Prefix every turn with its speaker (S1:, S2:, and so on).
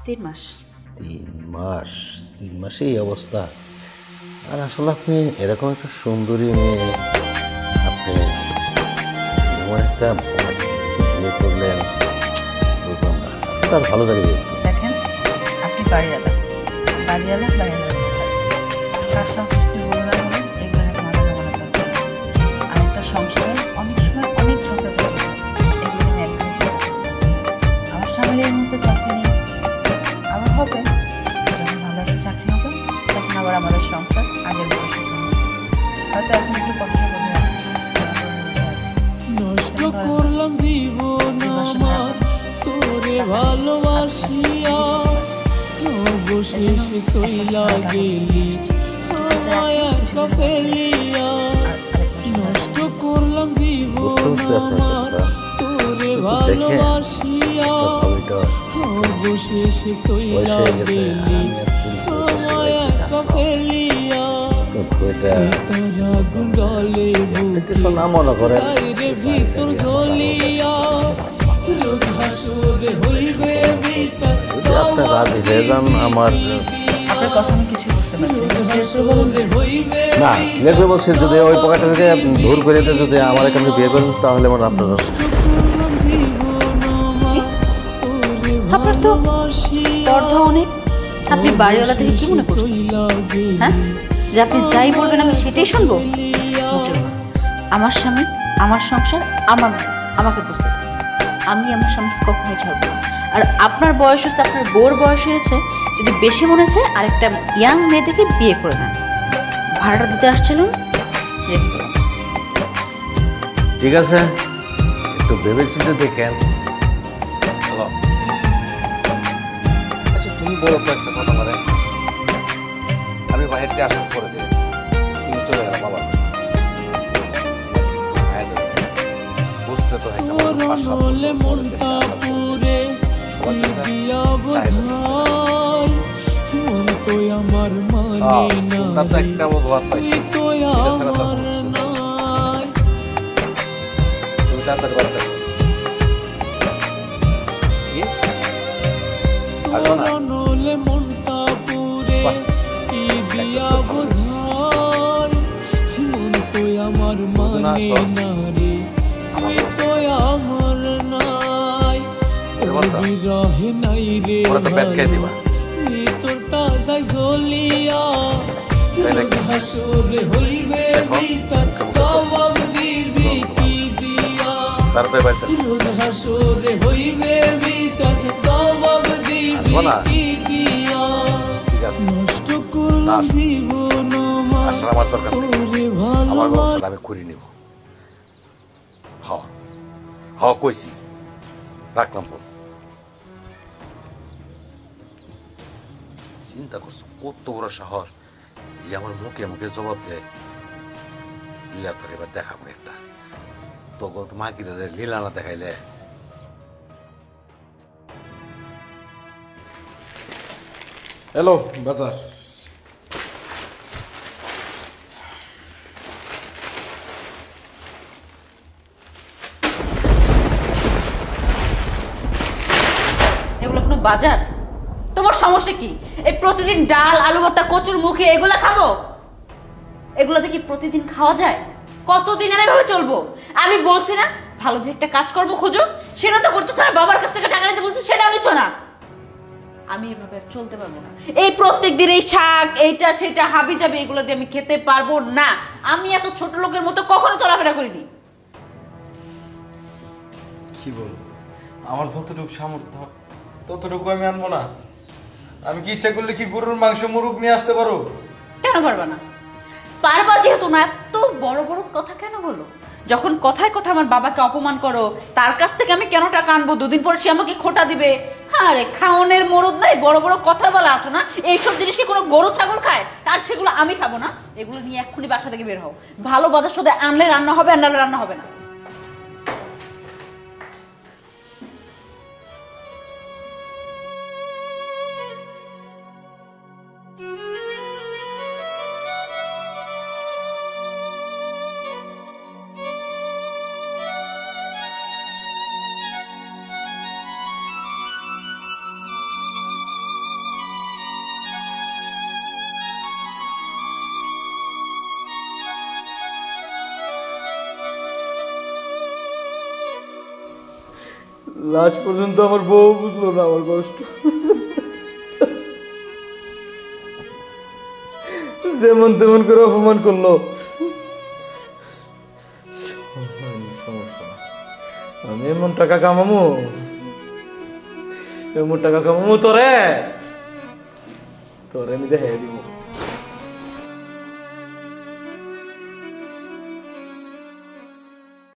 S1: 3 মাস।
S2: 3 মাস? 3 মাসে এই অবস্থা? আর আসলে আপনি এরকম একটা সুন্দরী মেয়ে, আপনি এমন একটা বিয়ে করলেন, বুঝলাম না। তার ভালো জায়গায় বিয়ে করলেন।
S1: দেখেন, আপনি বাড়িওয়ালা বাড়িওয়ালা বাড়িওয়ালা কার সম্পর্কে বললাম এগুলো নিয়ে মাথা ঘামানোর দরকার নেই। আর একটা সংসারে অনেক সময় অনেক ঝগড়াঝাটি হয়, এগুলো নিয়ে একদমই চিন্তা করবেন না। আমার স্বামীর এই মুহূর্তে চাকরি নেই, আবার হবে, যখন ভালো একটা চাকরি হবে তখন আবার আমাদের সংসার আগের মতো শুরু হবে। হয়তো এখন একটু কষ্ট করে
S3: নষ্ট করলাম জীবন আমার তোরে ভালোবাসিয়া, অবশেষে চইলা গেলি আমায় একা ফেলিয়া। নষ্ট করলাম জীবন আমার তোরে ভালোবাসিয়া, অবশেষে চইলা গেলি আমায় একা ফেলিয়া। সীতার আগুন জলে বুকে ভিতর জ্বলিয়া, রোজ হাসরে হইবে বিচার
S2: আপনি রাজি হয়ে যান আমার।
S1: আপনার কথা আমি কিছু বুঝতে পারছি
S2: না, দেখবে বলছি যদি ওই পকেটটা থেকে দূর করে দিয়ে যদি আমার এখানে বিয়ে করেন তাহলে মনে আপনার
S1: আপনার তো স্পর্ধা অনেক। আপনি বাড়িওয়ালা থেকে কি মনে করছেন, হ্যাঁ, যে আপনি যাই বলবেন আমি সেটাই শুনবো? মোটেও না। আমার স্বামী, আমার সংসার, আমাকে বুঝতে দেন। আমি আমার স্বামীকে কখনোই ছাড়বো না। আর আপনার বয়স হচ্ছে, আপনার বউর বয়স হয়েছে, যদি বেশি মনে চায় আরেকটা ইয়াং মেয়ে থেকে বিয়ে করে নেন। ভাড়াটা দিতে আসছিলেন, রেডি করুন।
S2: ঠিক আছে, একটু ভেবে চিন্তে দেখেন।
S4: আচ্ছা তুমি বলো তো একটা কথা, মানে আমি বাইরে আসার পরে যে তুমি চলে গেলাম বাবা, বুঝতে তো
S3: মনটা পুরে দিয়া বোঝাই, মন তো আমার মানে না রে, তুই তো আমার নাই।
S4: তুমি তাড়াতাড়ি বাড়িতে আসো না।
S3: নলে মনটা পুরে দিয়া বোঝাই, মন তো আমার মানে না রে, তুই তো আমার নাই। বিরহে নাই রে ভিতরটা যাই জ্বলিয়া, রোজ হাসরে হইবে বিচার জবাব দিবি কি দিয়া, রোজ হাসরে হইবে বিচার জবাব দিবি কি দিয়া। নষ্ট করলাম জীবন আমার তোরে ভালোবাসা।
S4: আমি করে নিব। কইছি, রাখলাম ফোন। চিন্তা করছো কত বড় শহর, ই আমার মুখে মুখে জবাব দেয়। ইয়া তোর এবার দেখাবো একটা, তো মাগিরা লীলা না দেখাইলে।
S5: হ্যালো বাজার,
S1: এগুলো কোনো বাজার? তোমার সমস্যা কি? এই প্রতিদিন ডাল, আলু ভর্তা, কচুর মুখে এগুলা খাবো? এগুলোতে কি প্রতিদিন খাওয়া যায়? কতদিন আর এভাবে চলবো? আমি বলছি না ভালো যে একটা কাজকর্ম খোঁজো, সেটা তো করতেছো না। বাবার কাছ থেকে টাকা নিতে বলছো, সেটাও নিচ্ছ না। আমি এভাবে আর চলতে পারবো না। এই প্রত্যেক দিন এই শাক, এইটা সেটা হাবি যাবে, এগুলো দিয়ে আমি খেতে পারবো না। আমি এত ছোট লোকের মতো কখনো চলাফেরা করিনি।
S5: কি বলবো, আমার যতটুকু সামর্থ্য ততটুকু আমি আনবো না? আমি কি ইচ্ছা করলে কি গরুর মাংস মুরগ নিয়ে আসতে পারো?
S1: কেন পারবা না? পারবা যেহেতু না, এত বড় বড় কথা কেন বলো? যখন কথায় কথা আমার বাবাকে অপমান করো, তার কাছ থেকে আমি কেন টাকা আনবো? 2 দিন পর সে আমাকে খোটা দিবে। আরে খাওনের মরদ নাই, বড় বড় কথা বলা আছো না। এইসব জিনিস কি কোনো গরু ছাগল খায়? তার সেগুলো আমি খাবো না। এগুলো নিয়ে এক্ষুনি বাসা থেকে বের হও। ভালো বাজার সাথে আনলে রান্না হবে, আর নাহলে রান্না হবে না।
S5: লাস্ট পর্যন্ত আমার বউ বুঝলো না আমার কষ্ট। যেমন তেমন করে অপমান করলো। সমস্যা না, আমি এমন টাকা কামামু, এমন টাকা কামামু তোরে তোরে আমি দেখাই দিব।